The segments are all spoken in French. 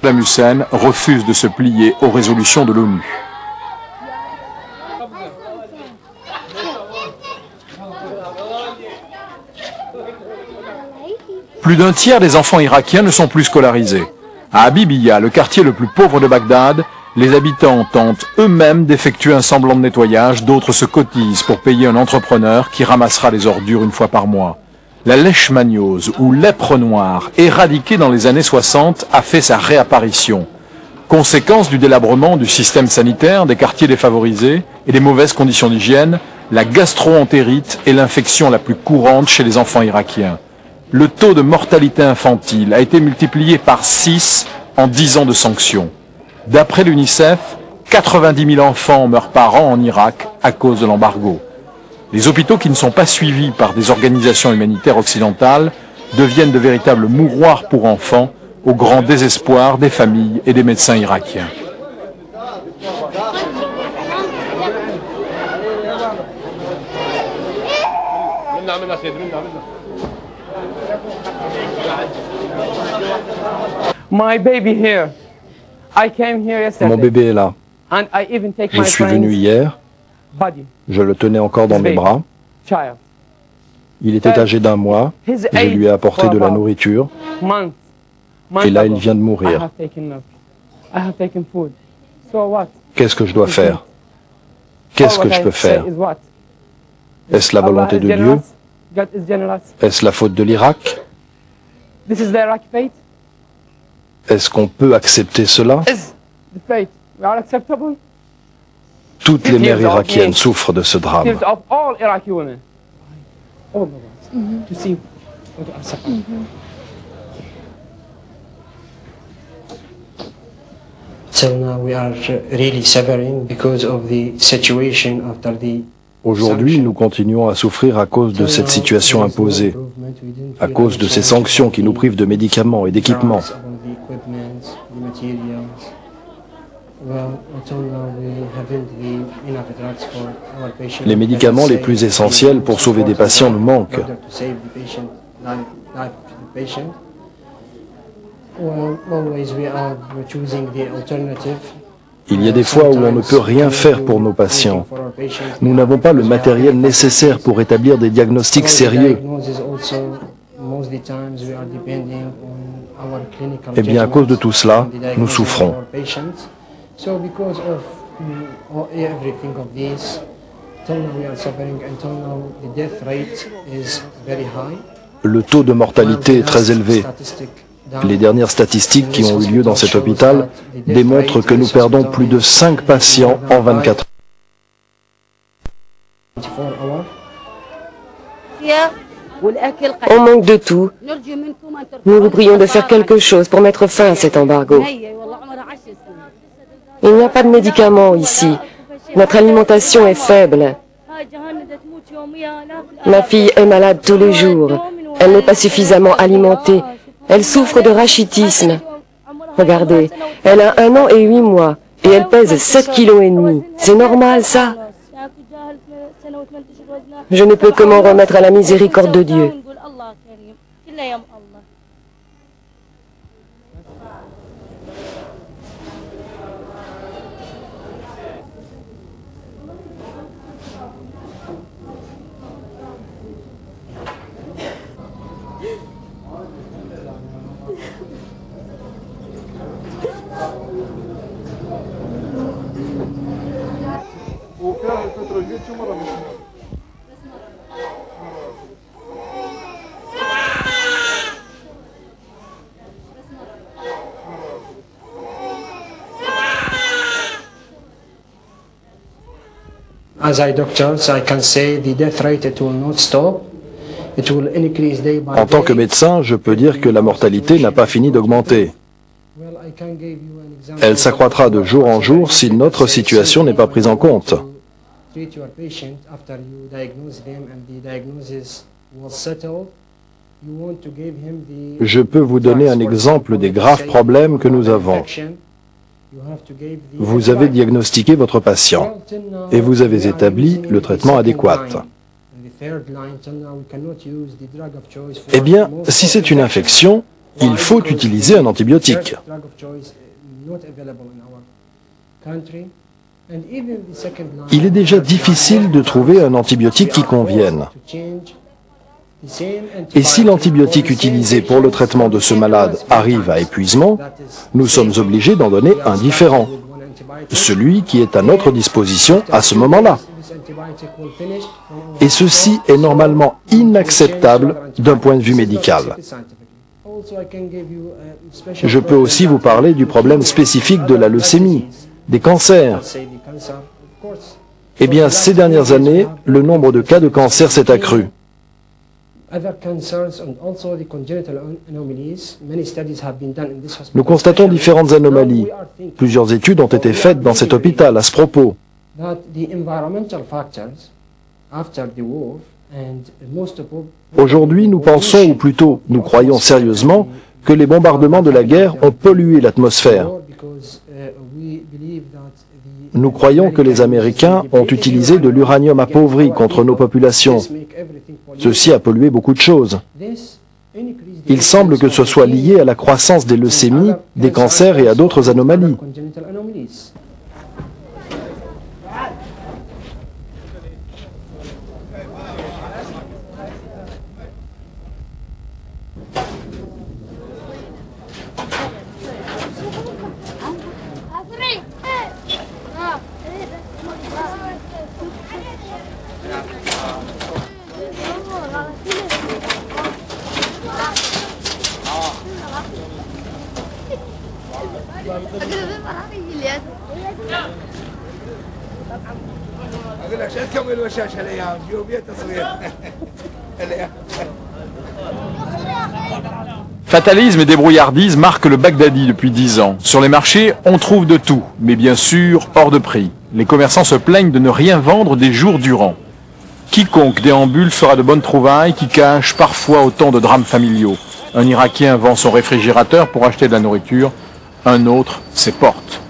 Saddam Hussein refuse de se plier aux résolutions de l'ONU. Plus d'un tiers des enfants irakiens ne sont plus scolarisés. À Habibiya, le quartier le plus pauvre de Bagdad, les habitants tentent eux-mêmes d'effectuer un semblant de nettoyage, d'autres se cotisent pour payer un entrepreneur qui ramassera les ordures une fois par mois. La leishmaniose, ou lèpre noire, éradiquée dans les années 60, a fait sa réapparition. Conséquence du délabrement du système sanitaire des quartiers défavorisés et des mauvaises conditions d'hygiène, la gastro-entérite est l'infection la plus courante chez les enfants irakiens. Le taux de mortalité infantile a été multiplié par 6 en 10 ans de sanctions. D'après l'UNICEF, 90 000 enfants meurent par an en Irak à cause de l'embargo. Les hôpitaux qui ne sont pas suivis par des organisations humanitaires occidentales deviennent de véritables mouroirs pour enfants, au grand désespoir des familles et des médecins irakiens. Mon bébé est là. Je suis venu hier. Je le tenais encore dans mes bras. Il était âgé d'1 mois. Je lui ai apporté de la nourriture. Et là, il vient de mourir. Qu'est-ce que je dois faire? Qu'est-ce que je peux faire? Est-ce la volonté de Dieu? Est-ce la faute de l'Irak? Est-ce qu'on peut accepter cela? Toutes les mères irakiennes souffrent de ce drame. Aujourd'hui, nous continuons à souffrir à cause de cette situation imposée, à cause de ces sanctions qui nous privent de médicaments et d'équipements. Les médicaments les plus essentiels pour sauver des patients nous manquent. Il y a des fois où on ne peut rien faire pour nos patients. Nous n'avons pas le matériel nécessaire pour établir des diagnostics sérieux. Eh bien, à cause de tout cela, nous souffrons. Le taux de mortalité est très élevé. Les dernières statistiques qui ont eu lieu dans cet hôpital démontrent que nous perdons plus de 5 patients en 24 heures. On manque de tout. Nous vous prions de faire quelque chose pour mettre fin à cet embargo. Il n'y a pas de médicaments ici. Notre alimentation est faible. Ma fille est malade tous les jours. Elle n'est pas suffisamment alimentée. Elle souffre de rachitisme. Regardez, elle a 1 an et 8 mois et elle pèse 7,5 kg. C'est normal, ça? Je ne peux que m'en remettre à la miséricorde de Dieu. En tant que médecin, je peux dire que la mortalité n'a pas fini d'augmenter. Elle s'accroîtra de jour en jour si notre situation n'est pas prise en compte. Je peux vous donner un exemple des graves problèmes que nous avons. Vous avez diagnostiqué votre patient et vous avez établi le traitement adéquat. Eh bien, si c'est une infection, Il faut utiliser un antibiotique. Il est déjà difficile de trouver un antibiotique qui convienne. Et si l'antibiotique utilisé pour le traitement de ce malade arrive à épuisement, nous sommes obligés d'en donner un différent, celui qui est à notre disposition à ce moment-là. Et ceci est normalement inacceptable d'un point de vue médical. Je peux aussi vous parler du problème spécifique de la leucémie, des cancers. Eh bien, ces dernières années, le nombre de cas de cancer s'est accru. Nous constatons différentes anomalies. Plusieurs études ont été faites dans cet hôpital à ce propos. Aujourd'hui, nous pensons, ou plutôt nous croyons sérieusement, que les bombardements de la guerre ont pollué l'atmosphère. Nous croyons que les Américains ont utilisé de l'uranium appauvri contre nos populations. Ceci a pollué beaucoup de choses. Il semble que ce soit lié à la croissance des leucémies, des cancers et à d'autres anomalies. Fatalisme et débrouillardise marquent le Bagdadi depuis 10 ans. Sur les marchés, on trouve de tout, mais bien sûr hors de prix. Les commerçants se plaignent de ne rien vendre des jours durant. Quiconque déambule fera de bonnes trouvailles qui cachent parfois autant de drames familiaux. Un Irakien vend son réfrigérateur pour acheter de la nourriture, un autre ses portes.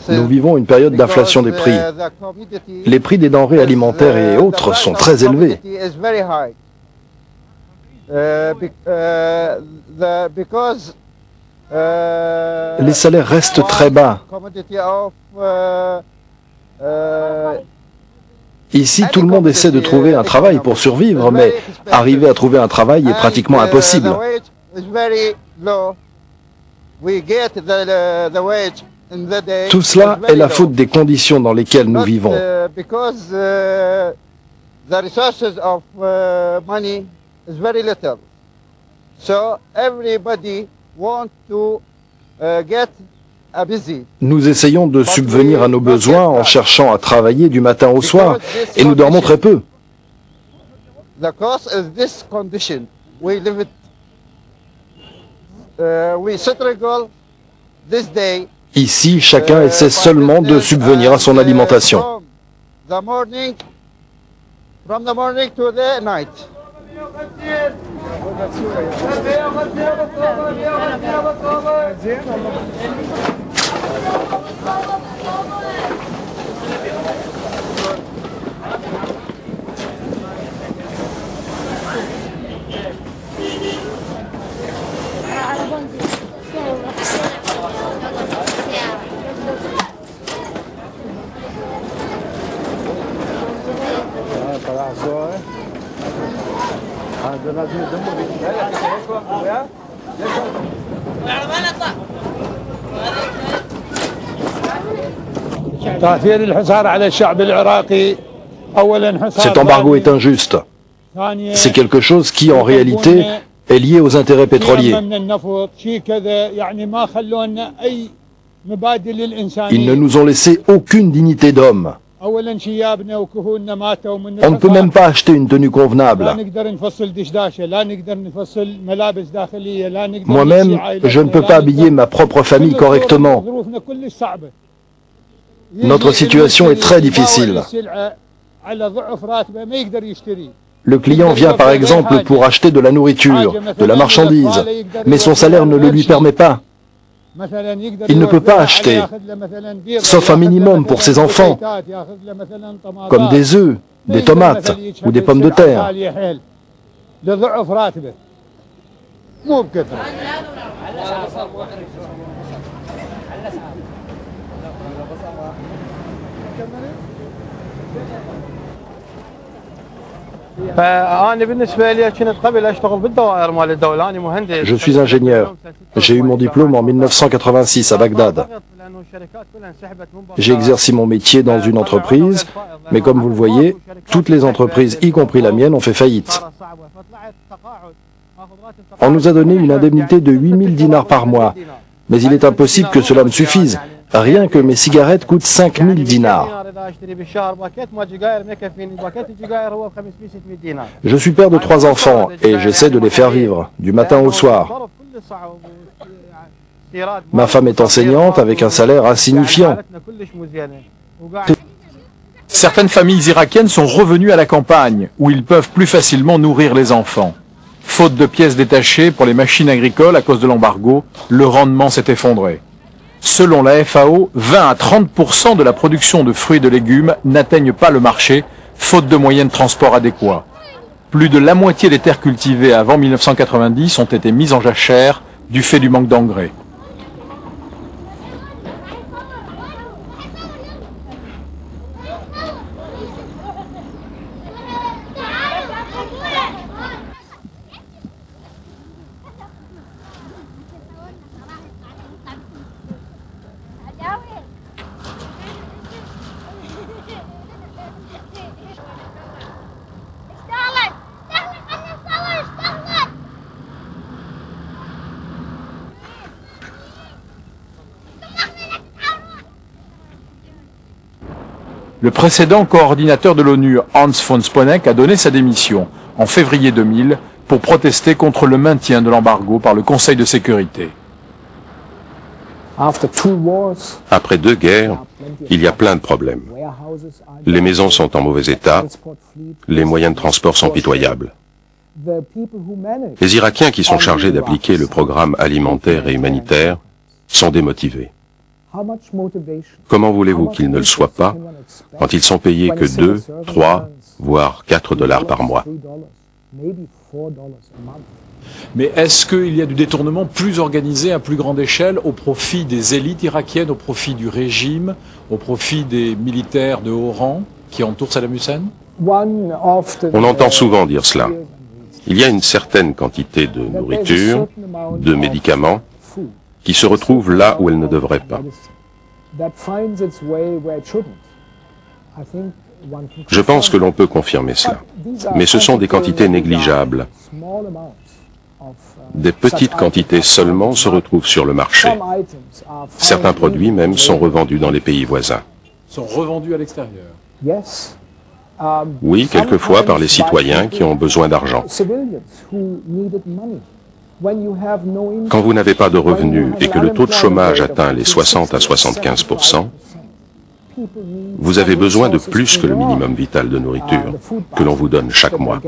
Nous vivons une période d'inflation des prix. Les prix des denrées alimentaires et autres sont très élevés. Les salaires restent très bas. Ici, tout le monde essaie de trouver un travail pour survivre, mais arriver à trouver un travail est pratiquement impossible. Tout cela est la faute des conditions dans lesquelles nous vivons. Nous essayons de subvenir à nos besoins en cherchant à travailler du matin au soir, et nous dormons très peu. Ici, chacun essaie seulement de subvenir à son alimentation. تأثير الحصار على الشعب العراقي Cet embargo est injuste. C'est quelque chose qui, en réalité, est lié aux intérêts pétroliers. Ils ne nous ont laissé aucune dignité d'homme. On ne peut même pas acheter une tenue convenable. Moi-même, je ne peux pas habiller ma propre famille correctement. Notre situation est très difficile. Le client vient par exemple pour acheter de la nourriture, de la marchandise, mais son salaire ne le lui permet pas. Il ne peut pas acheter, sauf un minimum pour ses enfants, comme des œufs, des tomates ou des pommes de terre. Je suis ingénieur. J'ai eu mon diplôme en 1986 à Bagdad. J'ai exercé mon métier dans une entreprise, mais comme vous le voyez, toutes les entreprises, y compris la mienne, ont fait faillite. On nous a donné une indemnité de 8000 dinars par mois, mais il est impossible que cela me suffise. Rien que mes cigarettes coûtent 5000 dinars. Je suis père de 3 enfants et j'essaie de les faire vivre, du matin au soir. Ma femme est enseignante avec un salaire insignifiant. Certaines familles irakiennes sont revenues à la campagne, où ils peuvent plus facilement nourrir les enfants. Faute de pièces détachées pour les machines agricoles à cause de l'embargo, le rendement s'est effondré. Selon la FAO, 20 à 30% de la production de fruits et de légumes n'atteignent pas le marché, faute de moyens de transport adéquats. Plus de la moitié des terres cultivées avant 1990 ont été mises en jachère du fait du manque d'engrais. Le précédent coordinateur de l'ONU, Hans von Sponeck, a donné sa démission en février 2000 pour protester contre le maintien de l'embargo par le Conseil de sécurité. Après 2 guerres, il y a plein de problèmes. Les maisons sont en mauvais état, les moyens de transport sont pitoyables. Les Irakiens qui sont chargés d'appliquer le programme alimentaire et humanitaire sont démotivés. Comment voulez-vous qu'ils ne le soient pas quand ils sont payés que 2, 3, voire 4 dollars par mois? Mais est-ce qu'il y a du détournement plus organisé à plus grande échelle au profit des élites irakiennes, au profit du régime, au profit des militaires de haut rang qui entourent Saddam Hussein? On entend souvent dire cela. Il y a une certaine quantité de nourriture, de médicaments, qui se retrouvent là où elles ne devraient pas. Je pense que l'on peut confirmer cela. Mais ce sont des quantités négligeables. Des petites quantités seulement se retrouvent sur le marché. Certains produits même sont revendus dans les pays voisins. Sont revendus à l'extérieur? Oui, quelquefois par les citoyens qui ont besoin d'argent. Quand vous n'avez pas de revenus et que le taux de chômage atteint les 60 à 75%, vous avez besoin de plus que le minimum vital de nourriture que l'on vous donne chaque mois.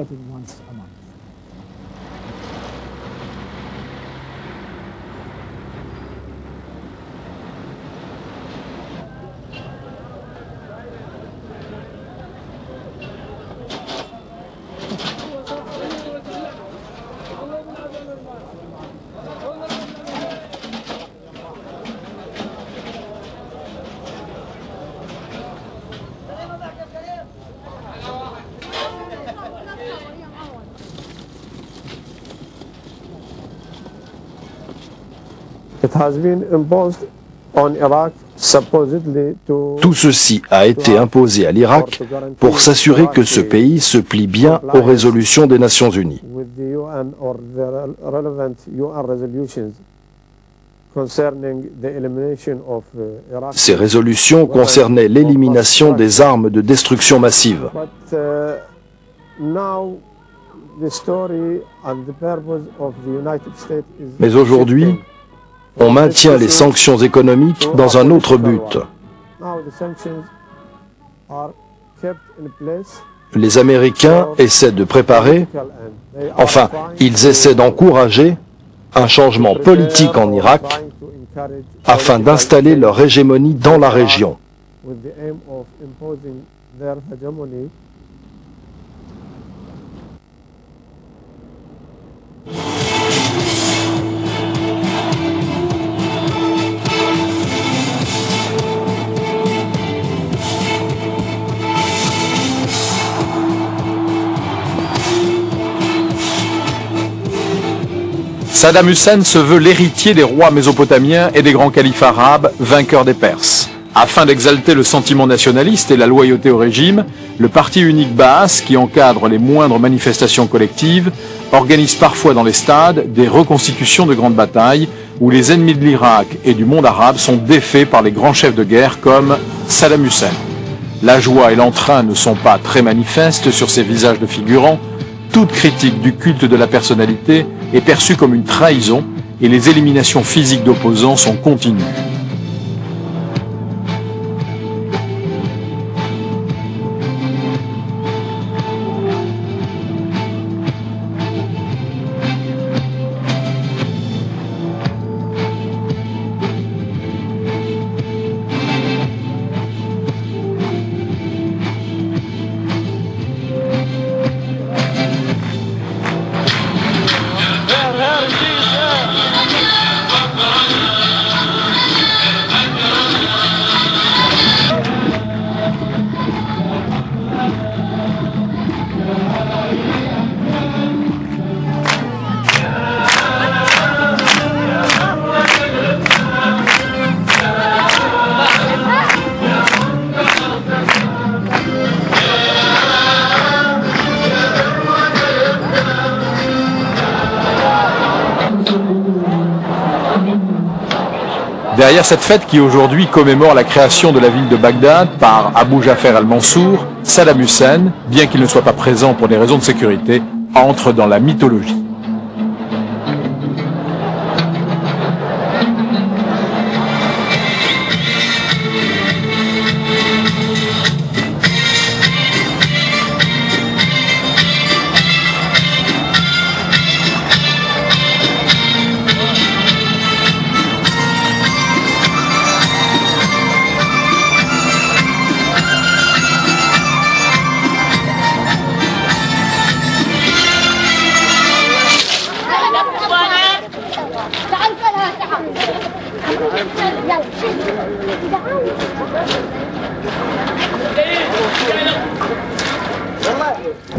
Tout ceci a été imposé à l'Irak pour s'assurer que ce pays se plie bien aux résolutions des Nations Unies. Ces résolutions concernaient l'élimination des armes de destruction massive. Mais aujourd'hui, on maintient les sanctions économiques dans un autre but. Les Américains essaient de préparer, enfin, ils essaient d'encourager un changement politique en Irak afin d'installer leur hégémonie dans la région. Saddam Hussein se veut l'héritier des rois mésopotamiens et des grands califes arabes, vainqueurs des Perses. Afin d'exalter le sentiment nationaliste et la loyauté au régime, le parti unique Baas, qui encadre les moindres manifestations collectives, organise parfois dans les stades des reconstitutions de grandes batailles où les ennemis de l'Irak et du monde arabe sont défaits par les grands chefs de guerre comme Saddam Hussein. La joie et l'entrain ne sont pas très manifestes sur ces visages de figurants. Toute critique du culte de la personnalité est perçue comme une trahison et les éliminations physiques d'opposants sont continues. Derrière cette fête qui aujourd'hui commémore la création de la ville de Bagdad par Abu Ja'far al-Mansour, Saddam Hussein, bien qu'il ne soit pas présent pour des raisons de sécurité, entre dans la mythologie.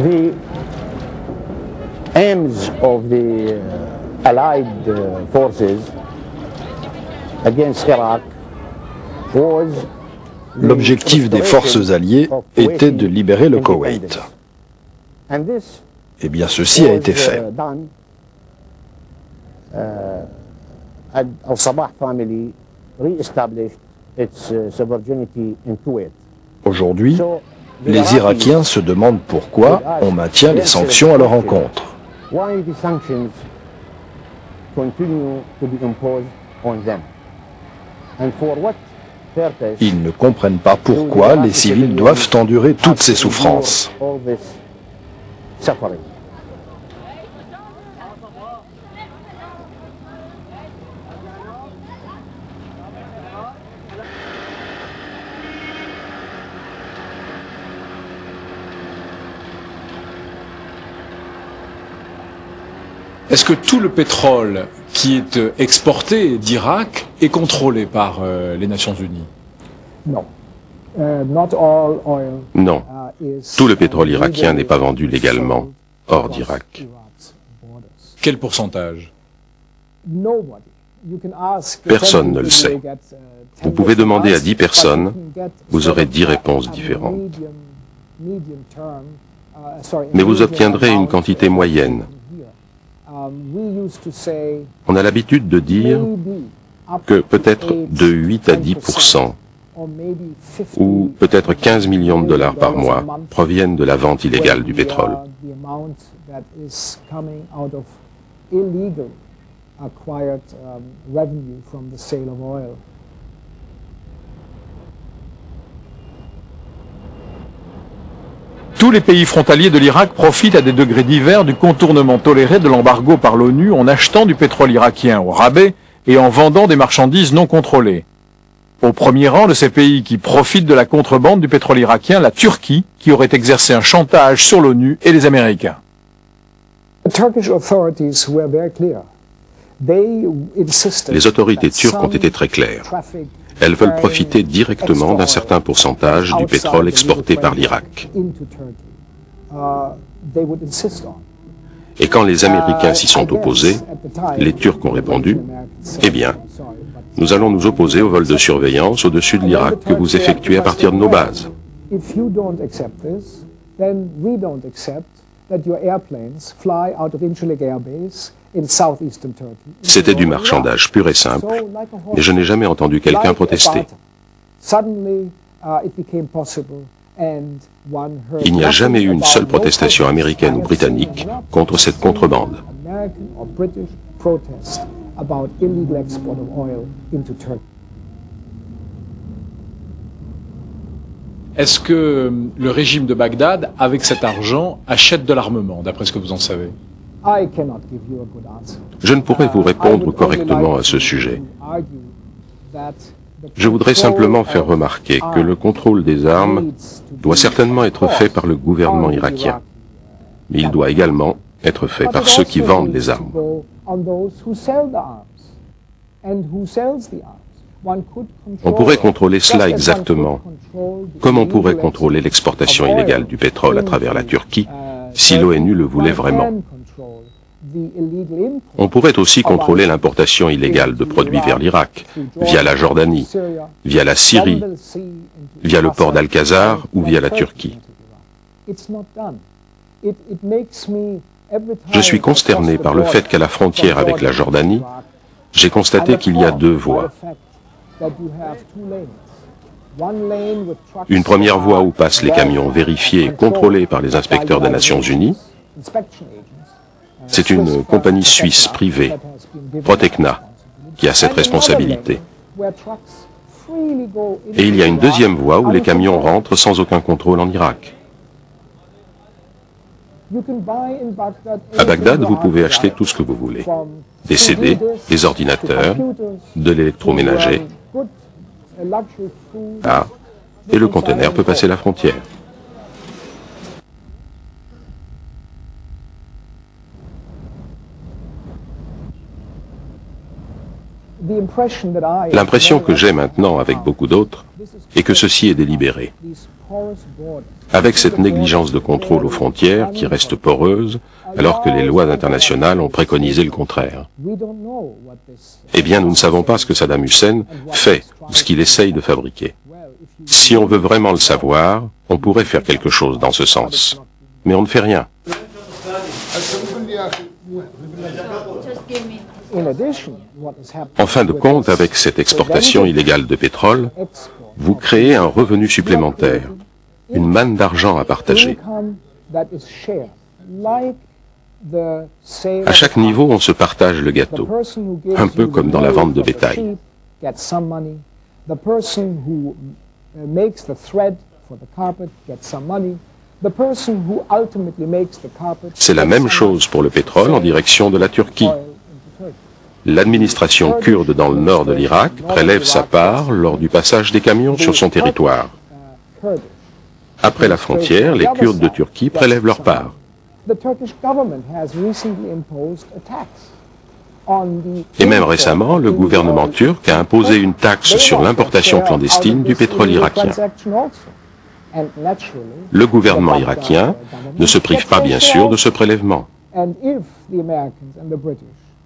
The aims of the Allied forces against Iraq was l'objectif des forces alliées était de libérer le Koweït. Eh bien, ceci a été fait. Al-Sabah family re-established its sovereignty in Kuwait. Aujourd'hui, les Irakiens se demandent pourquoi on maintient les sanctions à leur encontre. Why the sanctions continue to be imposed on them? And for what purpose? Ils ne comprennent pas pourquoi les civils doivent endurer toutes ces souffrances. All this suffering. Est-ce que tout le pétrole qui est exporté d'Irak est contrôlé par les Nations Unies? Non. Not all oil, Non, tout le pétrole irakien n'est pas vendu légalement hors d'Irak. Quel pourcentage? Personne ne le sait. Vous pouvez demander à 10 personnes, vous aurez 10 réponses différentes. Mais vous obtiendrez une quantité moyenne. On a l'habitude de dire que peut-être de 8 à 10%, ou peut-être 15 millions de dollars par mois, proviennent de la vente illégale du pétrole. Tous les pays frontaliers de l'Irak profitent à des degrés divers du contournement toléré de l'embargo par l'ONU en achetant du pétrole irakien au rabais et en vendant des marchandises non contrôlées. Au premier rang de ces pays qui profitent de la contrebande du pétrole irakien, la Turquie, qui aurait exercé un chantage sur l'ONU et les Américains. Les autorités turques ont été très claires. Elles veulent profiter directement d'un certain pourcentage du pétrole exporté par l'Irak. Et quand les Américains s'y sont opposés, les Turcs ont répondu « Eh bien, nous allons nous opposer au vol de surveillance au-dessus de l'Irak que vous effectuez à partir de nos bases. » C'était du marchandage pur et simple, mais je n'ai jamais entendu quelqu'un protester. Il n'y a jamais eu une seule protestation américaine ou britannique contre cette contrebande. Est-ce que le régime de Bagdad, avec cet argent, achète de l'armement, d'après ce que vous en savez? Je ne pourrais vous répondre correctement à ce sujet. Je voudrais simplement faire remarquer que le contrôle des armes doit certainement être fait par le gouvernement irakien, mais il doit également être fait par ceux qui vendent les armes. On pourrait contrôler cela exactement, comme on pourrait contrôler l'exportation illégale du pétrole à travers la Turquie, si l'ONU le voulait vraiment. On pourrait aussi contrôler l'importation illégale de produits vers l'Irak, via la Jordanie, via la Syrie, via le port d'Al-Khazar ou via la Turquie. Je suis consterné par le fait qu'à la frontière avec la Jordanie, j'ai constaté qu'il y a deux voies. Une première voie où passent les camions vérifiés et contrôlés par les inspecteurs des Nations Unies. C'est une compagnie suisse privée, Protecna, qui a cette responsabilité. Et il y a une deuxième voie où les camions rentrent sans aucun contrôle en Irak. À Bagdad, vous pouvez acheter tout ce que vous voulez. Des CD, des ordinateurs, de l'électroménager. Ah, et le conteneur peut passer la frontière. L'impression que j'ai maintenant avec beaucoup d'autres est que ceci est délibéré. Avec cette négligence de contrôle aux frontières qui reste poreuse, alors que les lois internationales ont préconisé le contraire. Eh bien, nous ne savons pas ce que Saddam Hussein fait ou ce qu'il essaye de fabriquer. Si on veut vraiment le savoir, on pourrait faire quelque chose dans ce sens. Mais on ne fait rien. En fin de compte, avec cette exportation illégale de pétrole, vous créez un revenu supplémentaire, une manne d'argent à partager. À chaque niveau, on se partage le gâteau, un peu comme dans la vente de bétail. C'est la même chose pour le pétrole en direction de la Turquie. L'administration kurde dans le nord de l'Irak prélève sa part lors du passage des camions sur son territoire. Après la frontière, les Kurdes de Turquie prélèvent leur part. Et même récemment, le gouvernement turc a imposé une taxe sur l'importation clandestine du pétrole irakien. Le gouvernement irakien ne se prive pas bien sûr de ce prélèvement.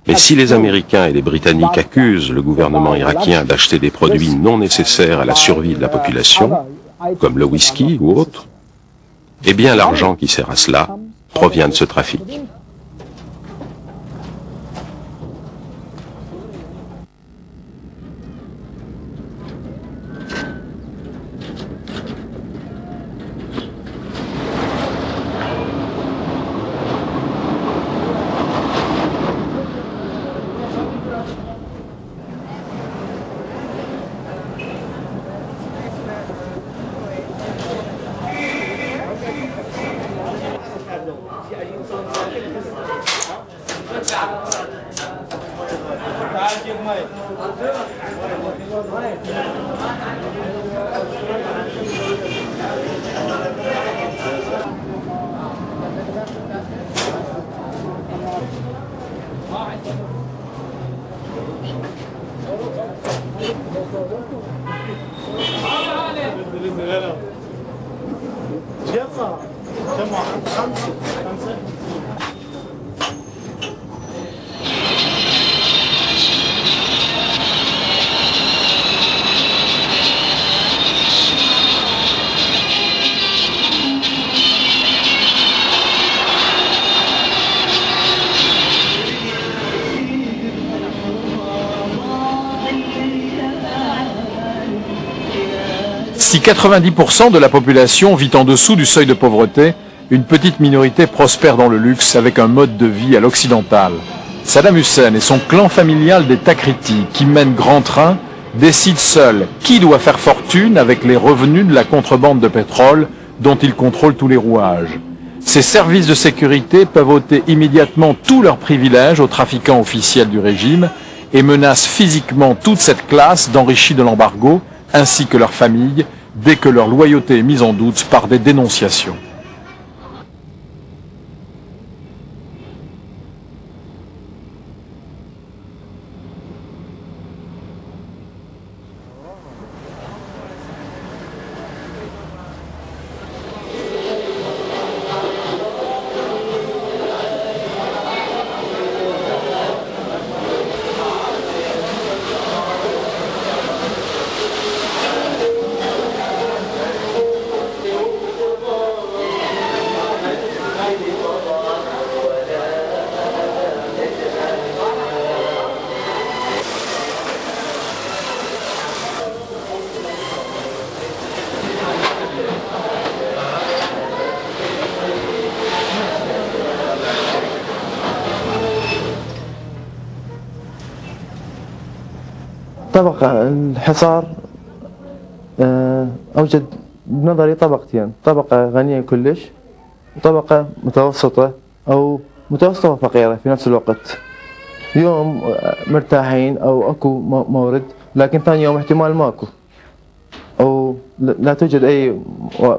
Mais si les Américains et les Britanniques accusent le gouvernement irakien d'acheter des produits non nécessaires à la survie de la population, comme le whisky ou autre, eh bien l'argent qui sert à cela provient de ce trafic. Si 90% de la population vit en dessous du seuil de pauvreté, une petite minorité prospère dans le luxe avec un mode de vie à l'occidental. Saddam Hussein et son clan familial des Takriti, qui mènent grand train, décident seuls qui doit faire fortune avec les revenus de la contrebande de pétrole dont ils contrôlent tous les rouages. Ces services de sécurité peuvent ôter immédiatement tous leurs privilèges aux trafiquants officiels du régime et menacent physiquement toute cette classe d'enrichis de l'embargo, ainsi que leurs familles, dès que leur loyauté est mise en doute par des dénonciations. طبق الحصار أوجد بنظري طبقتين، طبقة غنية كلش وطبقة متوسطة أو متوسطة وفقيرة في نفس الوقت. يوم مرتاحين أو أكو مورد، لكن ثاني يوم احتمال ماكو أو لا توجد أي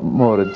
مورد.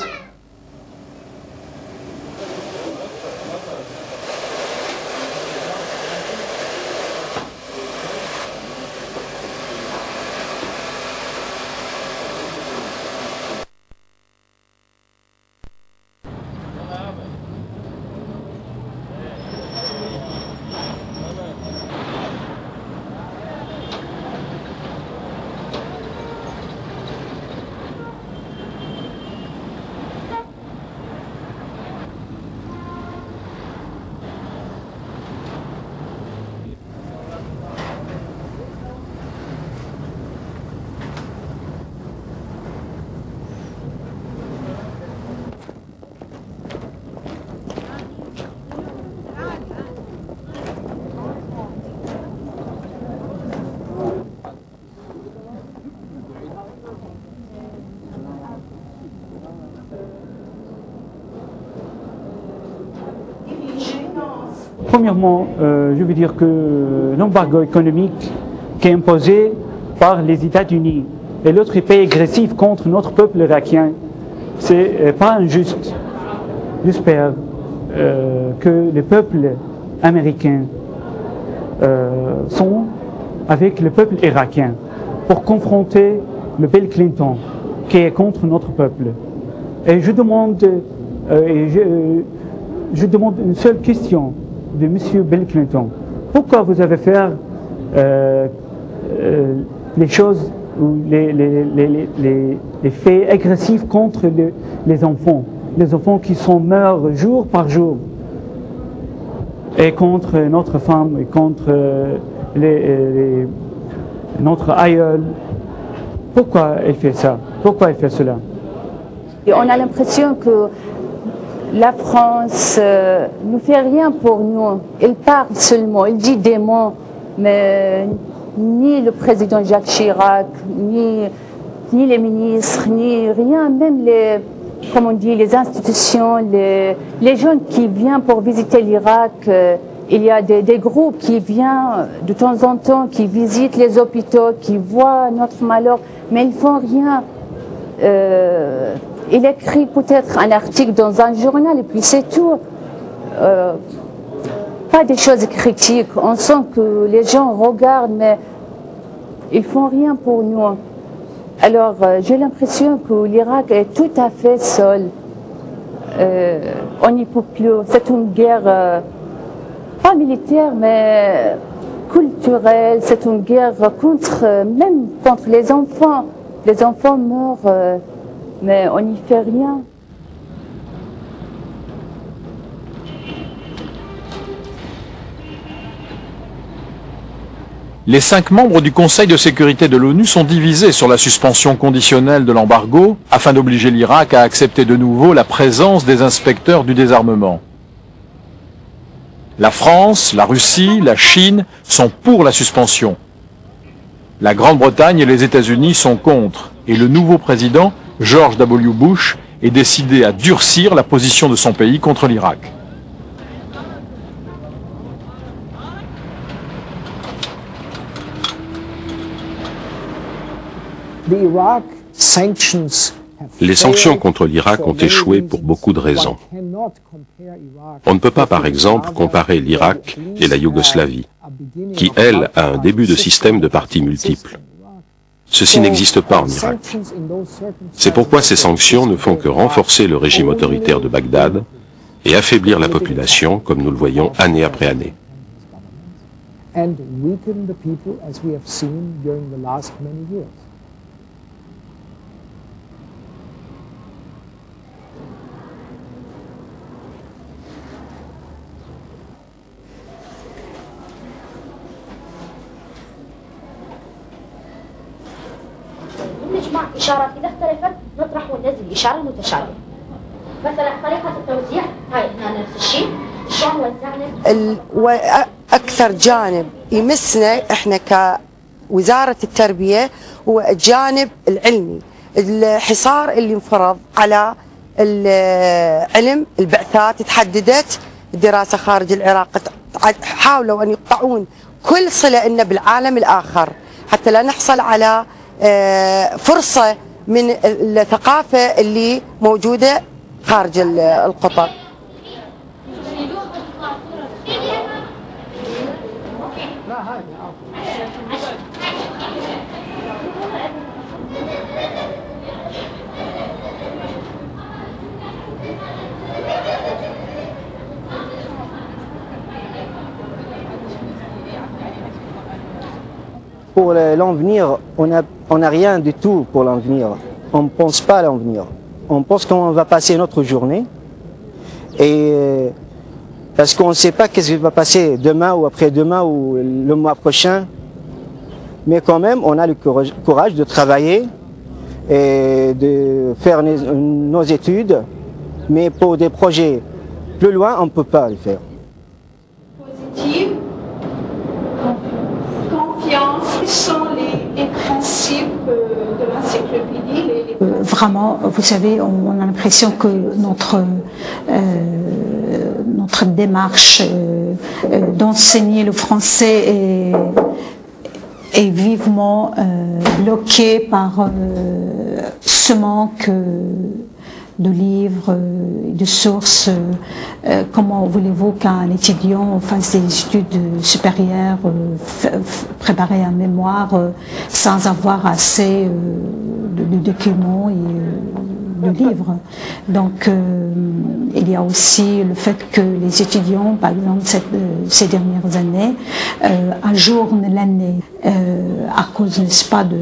Premièrement, je veux dire que l'embargo économique qui est imposé par les États-Unis et l'autre pays agressif contre notre peuple irakien, c'est pas injuste. J'espère que les peuples américains sont avec le peuple irakien pour confronter le Bill Clinton qui est contre notre peuple. Et je demande, je demande une seule question de M. Bill Clinton. pourquoi vous avez fait les choses ou les faits agressifs contre les enfants qui meurent jour par jour, et contre notre femme, et contre notre aïeul. Pourquoi elle fait ça? Pourquoi elle fait cela? Et on a l'impression que la France ne fait rien pour nous. Elle parle seulement, elle dit des mots, mais ni le président Jacques Chirac, ni les ministres, ni rien, même les institutions, les gens qui viennent pour visiter l'Irak. Il y a des groupes qui viennent de temps en temps, qui visitent les hôpitaux, qui voient notre malheur, mais ils ne font rien. Il écrit peut-être un article dans un journal et puis c'est tout. Pas des choses critiques. On sent que les gens regardent, mais ils font rien pour nous. Alors j'ai l'impression que l'Irak est tout à fait seul. On n'y peut plus. C'est une guerre pas militaire, mais culturelle. C'est une guerre même contre les enfants. Les enfants meurent, mais on n'y fait rien. Les 5 membres du Conseil de sécurité de l'ONU sont divisés sur la suspension conditionnelle de l'embargo afin d'obliger l'Irak à accepter de nouveau la présence des inspecteurs du désarmement. La France, la Russie, la Chine sont pour la suspension. La Grande-Bretagne et les États-Unis sont contre, et le nouveau président, George W. Bush, est décidé à durcir la position de son pays contre l'Irak. Les sanctions contre l'Irak ont échoué pour beaucoup de raisons. On ne peut pas, par exemple, comparer l'Irak et la Yougoslavie, qui, elle, a un début de système de partis multiples. Ceci n'existe pas en Irak. C'est pourquoi ces sanctions ne font que renforcer le régime autoritaire de Bagdad et affaiblir la population, comme nous le voyons année après année. نجمع إشارات إذا اختلفت نطرح وننزل الإشارة المتشابهة. مثلا طريقة التوزيع هاي هنا نفس الشيء، شلون وزعنا. وأكثر جانب يمسنا إحنا كوزارة التربية هو الجانب العلمي، الحصار اللي انفرض على العلم، البعثات تحددت الدراسة خارج العراق، حاولوا أن يقطعون كل صلة لنا بالعالم الآخر حتى لا نحصل على فرصة من الثقافة اللي موجودة خارج القطر. Pour l'avenir, on n'a rien du tout pour l'avenir. On ne pense pas à l'avenir. On pense qu'on va passer notre journée. Et parce qu'on ne sait pas qu'est-ce qui va passer demain ou après-demain ou le mois prochain. Mais quand même, on a le courage de travailler et de faire nos études. Mais pour des projets plus loin, on ne peut pas le faire. Positive, confiance, sont les principes de l'encyclopédie. Vraiment, vous savez, on a l'impression que notre démarche d'enseigner le français est vivement bloquée par ce manque de livres, de sources. Comment voulez-vous qu'un étudiant fasse des études supérieures, préparer un mémoire sans avoir assez de documents et de livres? Donc, Il y a aussi le fait que les étudiants, par exemple, ces dernières années, ajournent l'année à cause, n'est-ce pas, de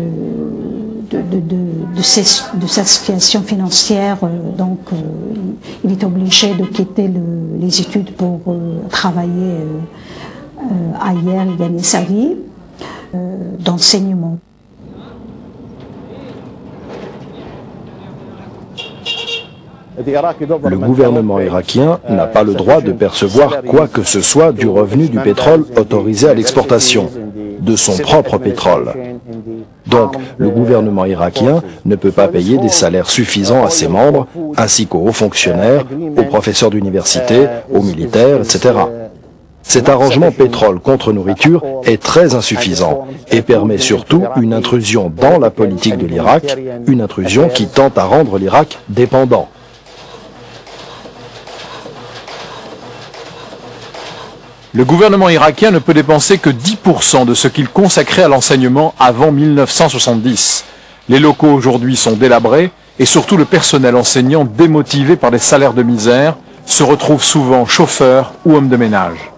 sa situation financière. Donc, il est obligé de quitter les études pour travailler ailleurs et gagner sa vie d'enseignement. Le gouvernement irakien n'a pas le droit de percevoir quoi que ce soit du revenu du pétrole autorisé à l'exportation, de son propre pétrole. Donc, le gouvernement irakien ne peut pas payer des salaires suffisants à ses membres, ainsi qu'aux hauts fonctionnaires, aux professeurs d'université, aux militaires, etc. Cet arrangement pétrole contre nourriture est très insuffisant et permet surtout une intrusion dans la politique de l'Irak, une intrusion qui tente à rendre l'Irak dépendant. Le gouvernement irakien ne peut dépenser que 10% de ce qu'il consacrait à l'enseignement avant 1970. Les locaux aujourd'hui sont délabrés et surtout le personnel enseignant démotivé par des salaires de misère se retrouve souvent chauffeur ou homme de ménage.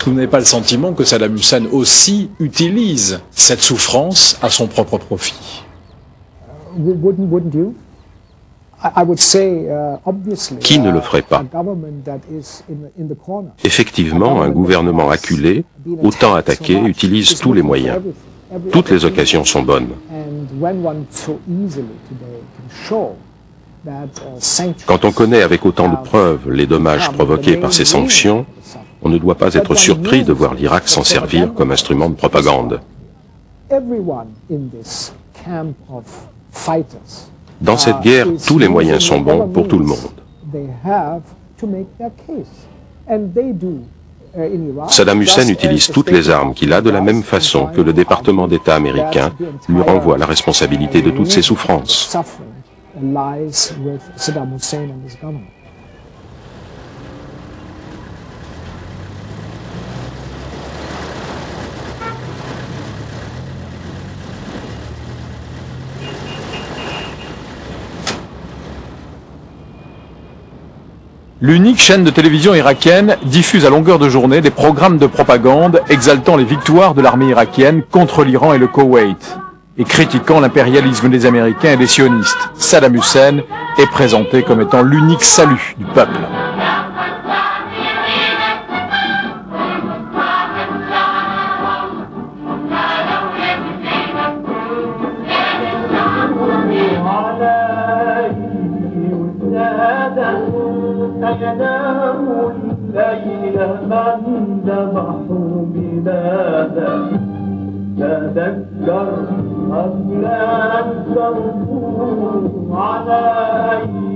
Vous n'avez pas le sentiment que Saddam Hussein aussi utilise cette souffrance à son propre profit? Qui ne le ferait pas? Effectivement, un gouvernement acculé, autant attaqué, utilise tous les moyens. Toutes les occasions sont bonnes. Quand on connaît avec autant de preuves les dommages provoqués par ces sanctions, on ne doit pas être surpris de voir l'Irak s'en servir comme instrument de propagande. Dans cette guerre, tous les moyens sont bons pour tout le monde. Saddam Hussein utilise toutes les armes qu'il a de la même façon que le département d'État américain lui renvoie la responsabilité de toutes ses souffrances. L'unique chaîne de télévision irakienne diffuse à longueur de journée des programmes de propagande exaltant les victoires de l'armée irakienne contre l'Iran et le Koweït et critiquant l'impérialisme des Américains et des sionistes. Saddam Hussein est présenté comme étant l'unique salut du peuple.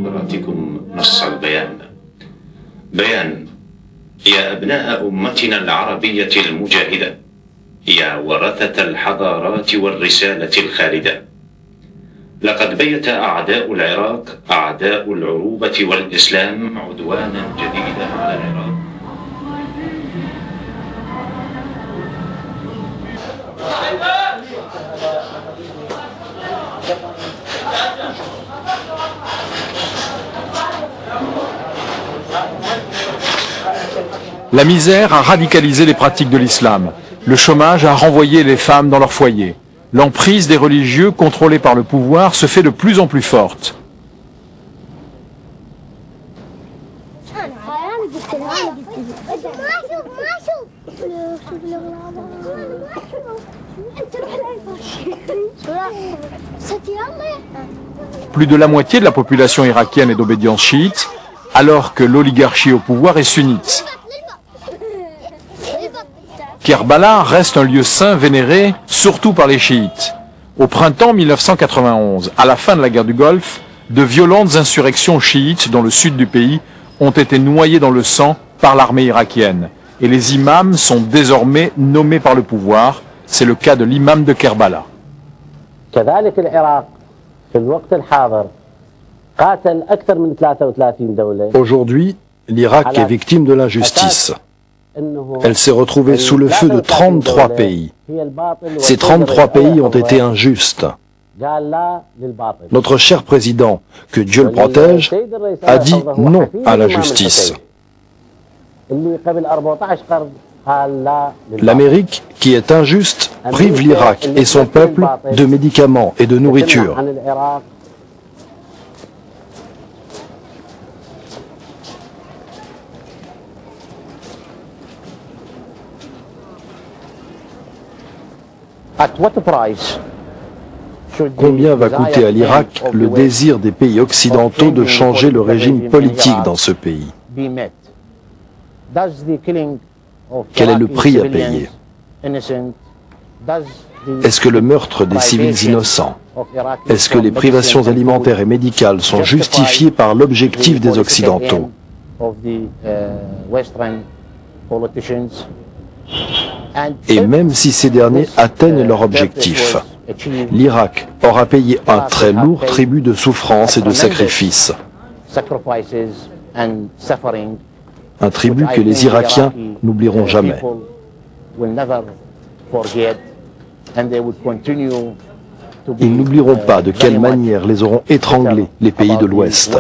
حضراتكم نص البيان. بيان: يا أبناء أمتنا العربية المجاهدة، يا ورثة الحضارات والرسالة الخالدة، لقد بيت أعداء العراق، أعداء العروبة والإسلام، عدوانا جديدا على العراق. La misère a radicalisé les pratiques de l'islam. Le chômage a renvoyé les femmes dans leur foyer. l'emprise des religieux contrôlés par le pouvoir se fait de plus en plus forte. Plus de la moitié de la population irakienne est d'obédience chiite, alors que l'oligarchie au pouvoir est sunnite. Kerbala reste un lieu saint vénéré, surtout par les chiites. Au printemps 1991, à la fin de la guerre du Golfe, de violentes insurrections chiites dans le sud du pays ont été noyées dans le sang par l'armée irakienne. Et les imams sont désormais nommés par le pouvoir. C'est le cas de l'imam de Kerbala. Aujourd'hui, l'Irak est victime de l'injustice. Elle s'est retrouvée sous le feu de 33 pays. Ces 33 pays ont été injustes. Notre cher président, que Dieu le protège, a dit non à la justice. L'Amérique, qui est injuste, prive l'Irak et son peuple de médicaments et de nourriture. Combien va coûter à l'Irak le désir des pays occidentaux de changer le régime politique dans ce pays? Quel est le prix à payer? Est-ce que le meurtre des civils innocents, est-ce que les privations alimentaires et médicales sont justifiées par l'objectif des Occidentaux? Et même si ces derniers atteignent leur objectif, l'Irak aura payé un très lourd tribut de souffrance et de sacrifices. Un tribut que les Irakiens n'oublieront jamais. Ils n'oublieront pas de quelle manière les auront étranglés les pays de l'Ouest.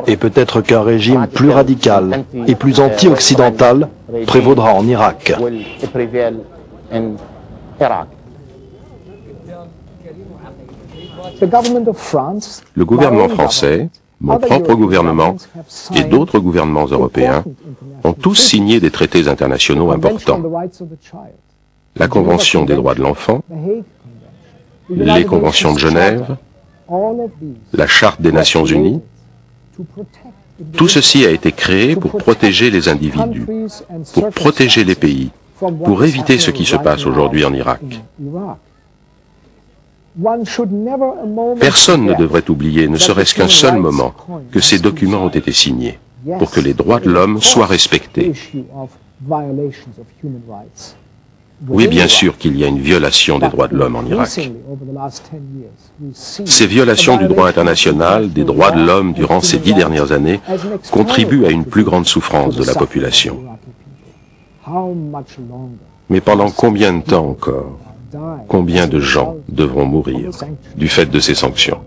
Et peut-être qu'un régime plus radical et plus anti-occidental prévaudra en Irak. Le gouvernement français, mon propre gouvernement et d'autres gouvernements européens ont tous signé des traités internationaux importants. La Convention des droits de l'enfant, les conventions de Genève, la Charte des Nations Unies. Tout ceci a été créé pour protéger les individus, pour protéger les pays, pour éviter ce qui se passe aujourd'hui en Irak. Personne ne devrait oublier, ne serait-ce qu'un seul moment, que ces documents ont été signés pour que les droits de l'homme soient respectés. Oui, bien sûr qu'il y a une violation des droits de l'homme en Irak. Ces violations du droit international, des droits de l'homme durant ces 10 dernières années, contribuent à une plus grande souffrance de la population. Mais pendant combien de temps encore? Combien de gens devront mourir du fait de ces sanctions?